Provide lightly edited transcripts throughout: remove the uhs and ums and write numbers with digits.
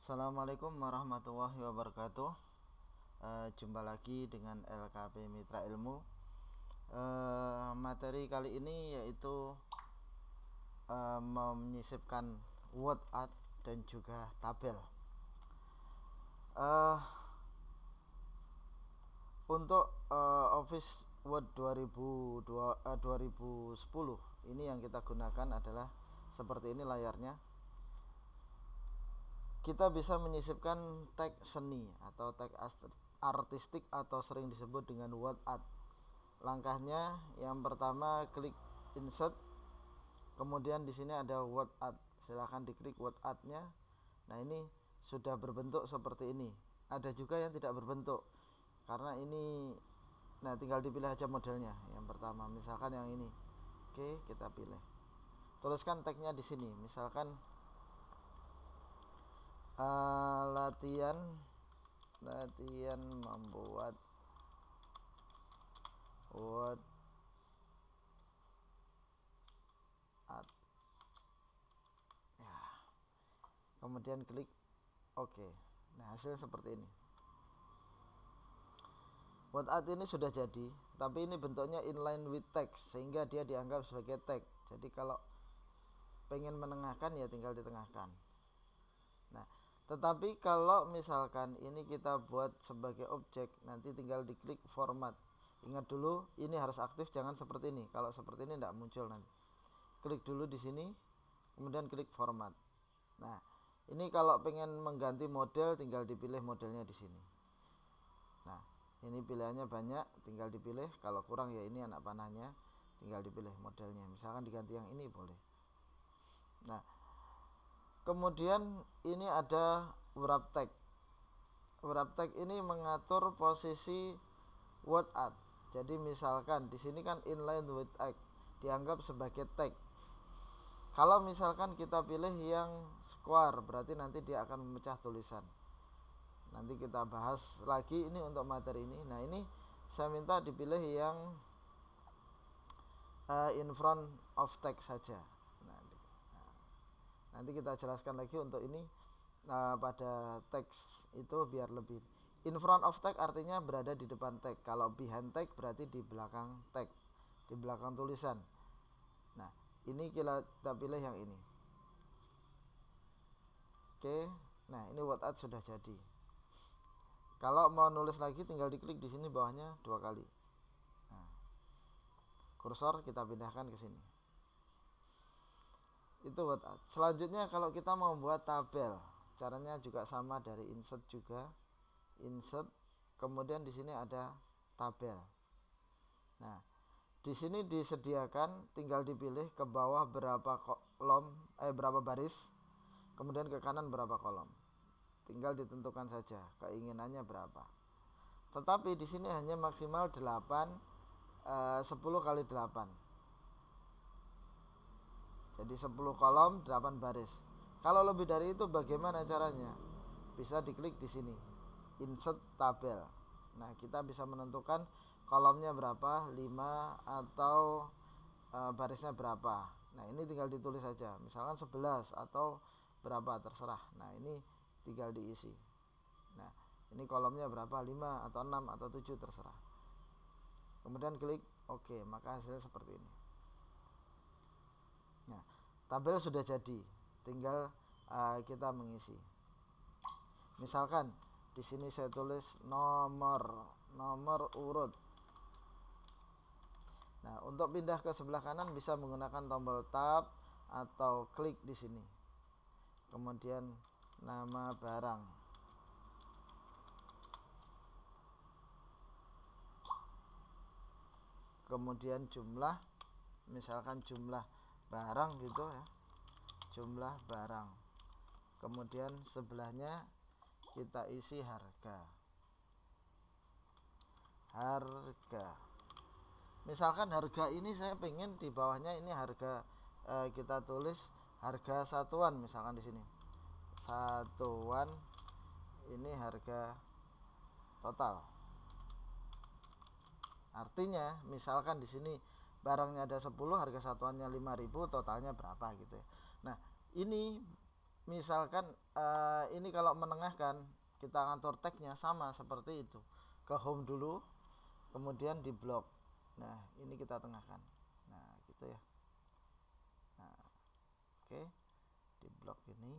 Assalamualaikum warahmatullahi wabarakatuh. Jumpa lagi dengan LKP Mitra Ilmu. Materi kali ini yaitu menyisipkan word art dan juga tabel. Untuk Office Word 2010 ini yang kita gunakan adalah seperti ini layarnya. Kita bisa menyisipkan tag seni atau tag artistik atau sering disebut dengan word art. Langkahnya yang pertama klik insert, kemudian di sini ada word art. Silahkan diklik word art-nya. Nah, ini sudah berbentuk seperti ini. Ada juga yang tidak berbentuk. Karena ini tinggal dipilih aja modelnya. Yang pertama misalkan yang ini. Oke, kita pilih. Tuliskan tagnya di sini. Misalkan latihan membuat word art ya. Kemudian klik OK. Nah, hasil seperti ini. Word art ini sudah jadi, tapi ini bentuknya inline with text sehingga dia dianggap sebagai tag. Jadi kalau pengen menengahkan ya tinggal ditengahkan. Nah, tetapi kalau misalkan ini kita buat sebagai objek, nanti tinggal diklik format. Ingat dulu, ini harus aktif, jangan seperti ini. Kalau seperti ini tidak muncul nanti. Klik dulu di sini, kemudian klik format. Nah, ini kalau pengen mengganti model, tinggal dipilih modelnya di sini. Nah, ini pilihannya banyak, tinggal dipilih. Kalau kurang ya ini anak panahnya, tinggal dipilih modelnya. Misalkan diganti yang ini boleh. Nah, kemudian ini ada wrap tag. Wrap tag ini mengatur posisi word art. Jadi misalkan di sini kan inline with tag dianggap sebagai tag. Kalau misalkan kita pilih yang square, berarti nanti dia akan memecah tulisan. Nanti kita bahas lagi ini untuk materi ini. Nah, ini saya minta dipilih yang in front of text saja. Nanti kita jelaskan lagi untuk ini pada teks itu biar lebih. In front of tag artinya berada di depan tag. Kalau behind tag berarti di belakang tag, di belakang tulisan. Nah, ini kita pilih yang ini. Oke. Nah, ini word art sudah jadi. Kalau mau nulis lagi tinggal diklik di sini bawahnya 2 kali. Nah, kursor kita pindahkan ke sini. Itu word art. Selanjutnya kalau kita mau membuat tabel, caranya juga sama, dari insert juga. Insert, kemudian di sini ada tabel. Nah, di sini disediakan, tinggal dipilih ke bawah berapa berapa baris, kemudian ke kanan berapa kolom. Tinggal ditentukan saja keinginannya berapa. Tetapi di sini hanya maksimal 10 kali 8. Jadi 10 kolom 8 baris. Kalau lebih dari itu bagaimana caranya? Bisa diklik di sini, insert tabel. Nah, kita bisa menentukan kolomnya berapa, 5 atau barisnya berapa. Nah, ini tinggal ditulis saja. Misalkan 11 atau berapa, terserah. Nah, ini tinggal diisi. Nah, ini kolomnya berapa, 5 atau 6 atau 7, terserah. Kemudian klik OK, maka hasilnya seperti ini. Nah, tabel sudah jadi, tinggal kita mengisi. Misalkan di sini saya tulis nomor urut. Nah, untuk pindah ke sebelah kanan bisa menggunakan tombol tab atau klik di sini. Kemudian nama barang. Kemudian jumlah, misalkan jumlah barang gitu ya, jumlah barang. Kemudian sebelahnya kita isi harga. Misalkan harga ini saya pengen di bawahnya ini harga, kita tulis harga satuan, misalkan di sini satuan, ini harga total. Artinya misalkan di sini barangnya ada 10, harga satuannya 5.000, totalnya berapa gitu ya. Nah, ini misalkan ini kalau menengahkan kita ngatur tagnya sama seperti itu, ke home dulu kemudian di blok. Nah ini kita tengahkan, nah gitu ya. Nah oke, di blok ini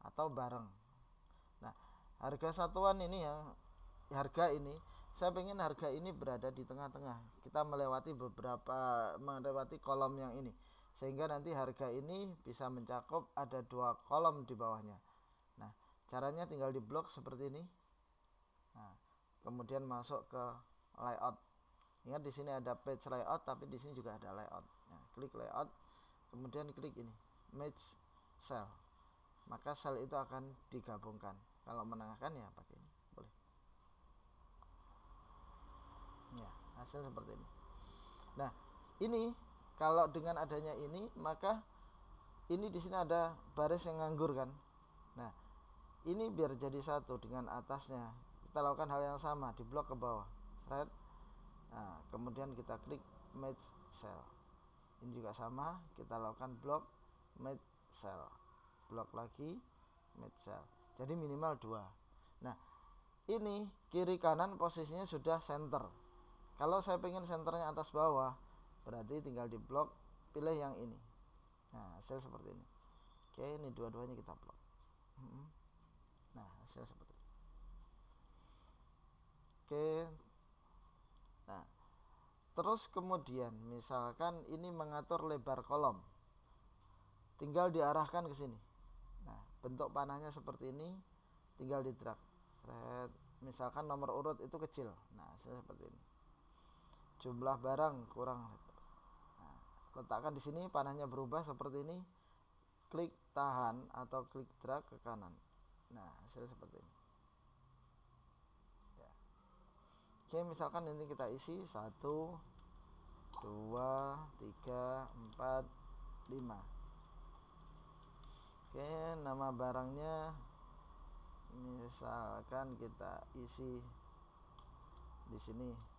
atau bareng. Nah harga satuan ini ya, harga ini saya pengen harga ini berada di tengah-tengah, kita melewati kolom yang ini, sehingga nanti harga ini bisa mencakup ada 2 kolom di bawahnya. Nah caranya tinggal di blok seperti ini. Nah kemudian masuk ke layout. Ingat di sini ada page layout, tapi di sini juga ada layout. Nah, klik layout, kemudian klik ini match cell, maka sel itu akan digabungkan. Kalau menengahkan ya pakai ini boleh. Ya hasil seperti ini. Nah ini kalau dengan adanya ini, maka ini di sini ada baris yang nganggur kan. Nah ini biar jadi satu dengan atasnya, kita lakukan hal yang sama di blok ke bawah, right? Nah kemudian kita klik match cell, ini juga sama, kita lakukan blok match cell, blok lagi match cell, jadi minimal 2. Nah ini kiri kanan posisinya sudah center. Kalau saya pengen senternya atas bawah, berarti tinggal di blok, pilih yang ini. Nah hasil seperti ini. Oke, ini dua-duanya kita blok. Nah hasil seperti ini. Oke. Nah terus kemudian misalkan ini mengatur lebar kolom, tinggal diarahkan ke sini. Nah bentuk panahnya seperti ini, tinggal di drag. Misalkan nomor urut itu kecil, nah seperti ini. Jumlah barang kurang. Nah, letakkan di sini, panahnya berubah seperti ini. Klik tahan atau klik drag ke kanan. Nah hasil seperti ini. Ya. Oke, misalkan ini kita isi 1, 2, 3, 4, 5. Oke, nama barangnya misalkan kita isi di sini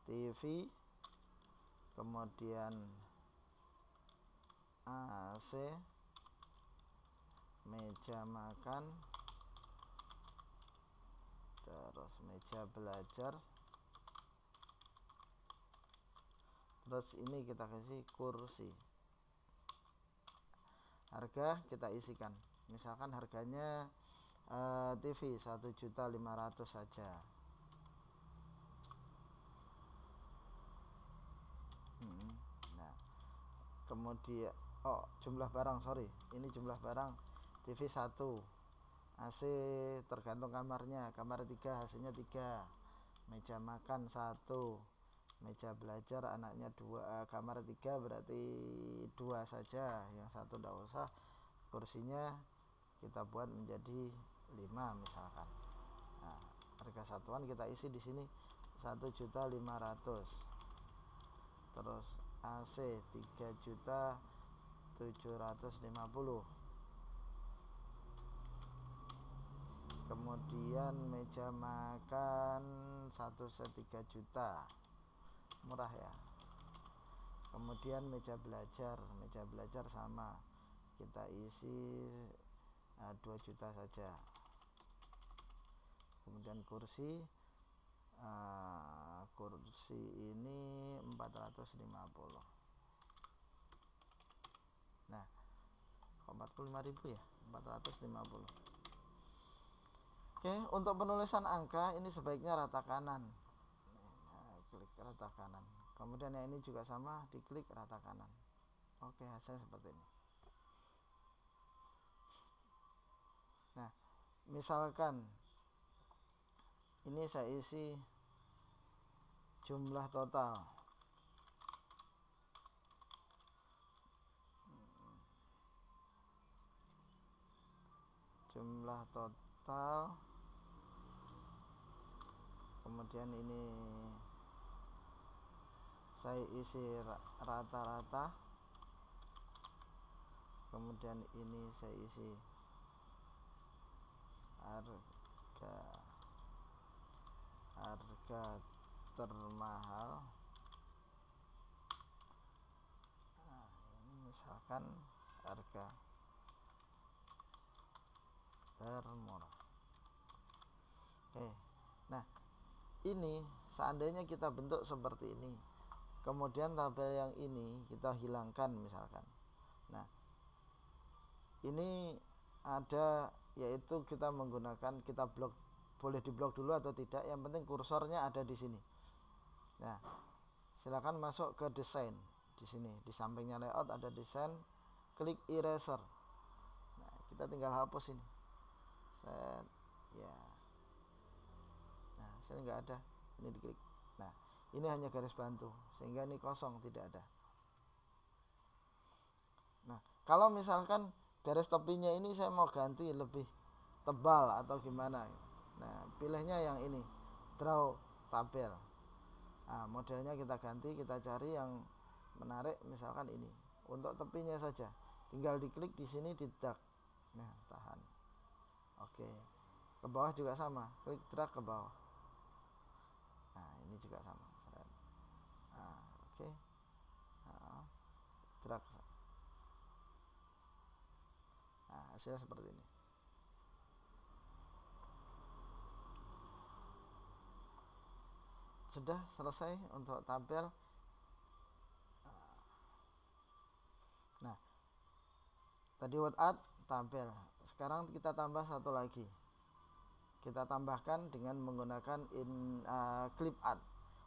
TV, kemudian AC, meja makan, terus meja belajar, terus ini kita kasih kursi. Harga kita isikan, misalkan harganya TV 1.500.000 saja. Nah kemudian jumlah barang, ini jumlah barang TV 1, AC tergantung kamarnya, kamar 3 hasilnya 3, meja makan 1, meja belajar anaknya 2, kamar 3 berarti 2 saja, yang 1 tidak usah. Kursinya kita buat menjadi 5 misalkan. Nah harga satuan kita isi di sini 1.500.000. Terus AC 3.750.000. Kemudian meja makan 1,3 juta, murah ya. Kemudian meja belajar sama, kita isi 2 juta saja. Kemudian kursi ini 450. Nah 45.000 ya, 450. Oke, untuk penulisan angka ini sebaiknya rata kanan. Nah, klik rata kanan. Kemudian yang ini juga sama, diklik rata kanan. Oke, hasilnya seperti ini. Nah misalkan ini saya isi jumlah total, kemudian ini saya isi rata-rata, kemudian ini saya isi harga termahal. Nah, ini misalkan harga termurah. Oke. Nah, ini seandainya kita bentuk seperti ini, kemudian tabel yang ini kita hilangkan misalkan. Nah, ini ada, yaitu kita menggunakan, kita blok, boleh diblok dulu atau tidak, yang penting kursornya ada di sini. Nah, silakan masuk ke desain. Di sini di sampingnya layout ada desain, klik eraser. Nah, kita tinggal hapus ini. Set, ya. Nah, sini nggak ada, ini diklik. Nah, ini hanya garis bantu sehingga ini kosong, tidak ada. Nah, kalau misalkan garis tepinya ini saya mau ganti lebih tebal atau gimana, nah pilihnya yang ini, draw tabel. Nah, modelnya kita ganti, kita cari yang menarik, misalkan ini untuk tepinya saja, tinggal diklik di sini, di drag. Nah, tahan. Oke, ke bawah juga sama, klik drag ke bawah. Nah, ini juga sama. Nah, oke. Nah, drag. Nah, hasilnya seperti ini. Sudah selesai untuk tabel. Nah, tadi what add tabel. Sekarang kita tambah satu lagi. Kita tambahkan dengan menggunakan clip art.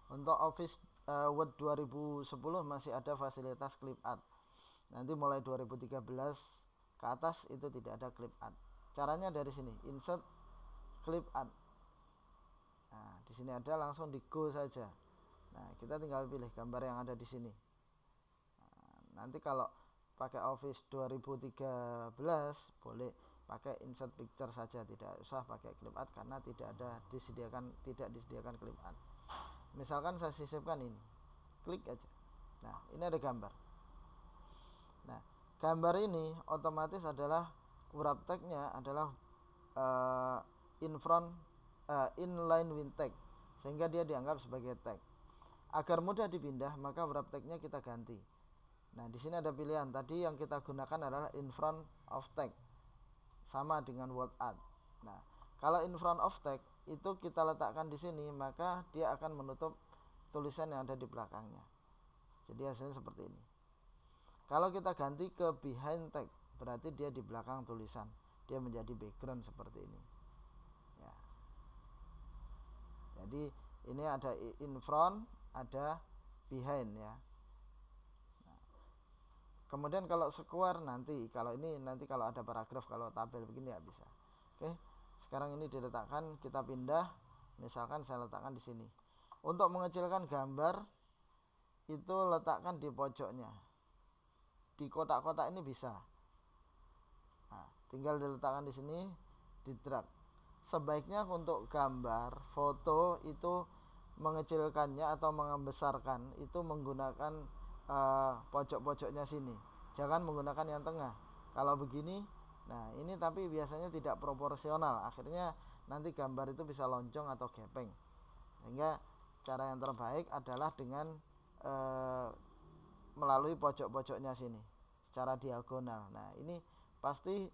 Untuk Office Word 2010 masih ada fasilitas clip art. Nanti mulai 2013 ke atas itu tidak ada clip art. Caranya dari sini, insert clip art. Nah, di sini ada, langsung di go saja. Nah, kita tinggal pilih gambar yang ada di sini. Nah, nanti kalau pakai Office 2013 boleh pakai insert picture saja, tidak usah pakai clip art karena tidak disediakan clip art. Misalkan saya sisipkan ini, klik aja. Nah, ini ada gambar. Nah, gambar ini otomatis adalah wrap tag-nya adalah inline with tag, sehingga dia dianggap sebagai tag. Agar mudah dipindah, maka wrap tag-nya kita ganti. Nah, di sini ada pilihan. Tadi yang kita gunakan adalah in front of tag, sama dengan word art. Nah, kalau in front of tag itu kita letakkan di sini, maka dia akan menutup tulisan yang ada di belakangnya. Jadi hasilnya seperti ini. Kalau kita ganti ke behind tag, berarti dia di belakang tulisan, dia menjadi background seperti ini. Ya. Jadi ini ada in front, ada behind ya. Nah, kemudian kalau square nanti, kalau ada paragraf, kalau tabel begini ya bisa. Oke, sekarang ini diletakkan, kita pindah. Misalkan saya letakkan di sini. Untuk mengecilkan gambar itu letakkan di pojoknya. Di kotak-kotak ini bisa. Nah, tinggal diletakkan di sini, di drag. Sebaiknya untuk gambar, foto itu mengecilkannya atau membesarkan itu menggunakan pojok-pojoknya sini. Jangan menggunakan yang tengah. Kalau begini, nah ini tapi biasanya tidak proporsional. Akhirnya nanti gambar itu bisa loncong atau gepeng. Sehingga cara yang terbaik adalah dengan melalui pojok-pojoknya sini secara diagonal. Nah, ini pasti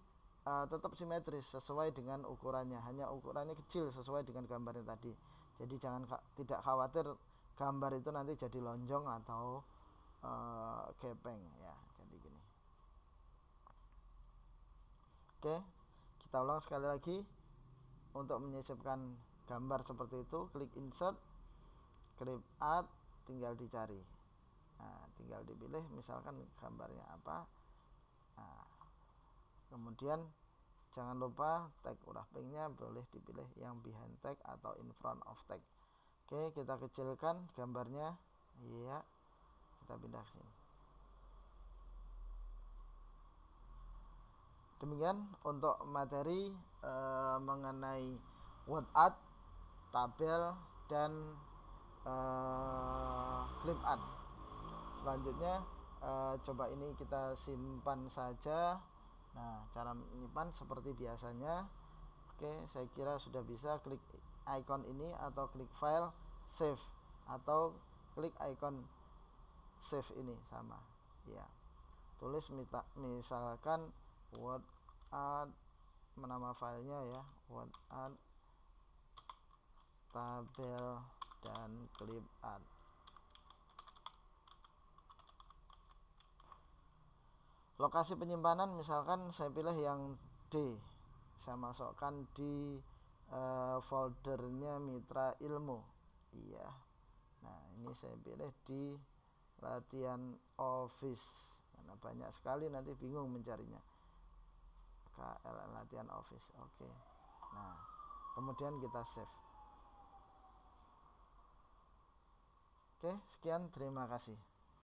tetap simetris sesuai dengan ukurannya. Hanya ukurannya kecil sesuai dengan gambarnya tadi. Jadi tidak khawatir gambar itu nanti jadi lonjong atau gepeng ya. Jadi gini. Oke, kita ulang sekali lagi. Untuk menyisipkan gambar seperti itu, klik insert, clip art, tinggal dicari. Nah, tinggal dipilih misalkan gambarnya apa. Nah, kemudian jangan lupa tag wrapping-nya boleh dipilih yang behind tag atau in front of tag. Oke, kita kecilkan gambarnya. Iya, kita pindah ke sini. Demikian untuk materi mengenai word art, tabel, dan clip art. Selanjutnya coba ini kita simpan saja. Nah, cara menyimpan seperti biasanya. Oke, saya kira sudah bisa. Klik icon ini atau klik file, save, atau klik icon save ini sama. Ya. tulis misalkan word art, nama filenya ya, word art tabel dan clip art. Lokasi penyimpanan misalkan saya pilih yang D, saya masukkan di foldernya Mitra Ilmu. Iya. Nah, ini saya pilih di latihan Office karena banyak sekali nanti bingung mencarinya. KL latihan Office. Oke. Nah, kemudian kita save. Oke, sekian, terima kasih.